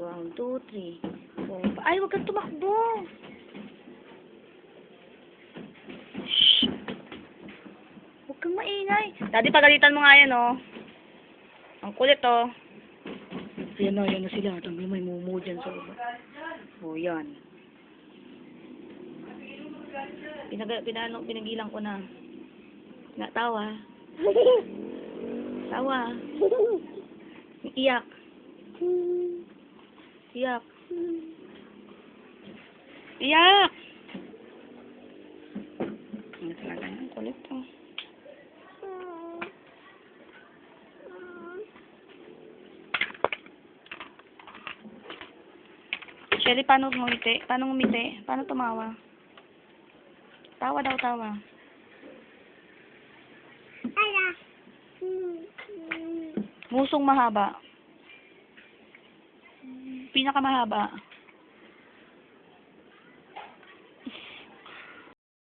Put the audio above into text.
1, 2, 3, 4, 5. Ay, huwag kang tumakbo. Shh. Huwag kang maingay. Daddy, pagalitan mo nga yan, oh. Ang kulit, oh. Yan na sila. Tanggal may mumu dyan sa baba. Oh, yan. Pinagilang ko na. Tawa. Tawa. Iyak. Iyak. Iyak! Ano talaga yan? Kulit to. Shelly, paano ngumiti? Paano ngumiti? Paano tumawa? Tawa daw, tawa. Musong mahaba. Pinakamahaba.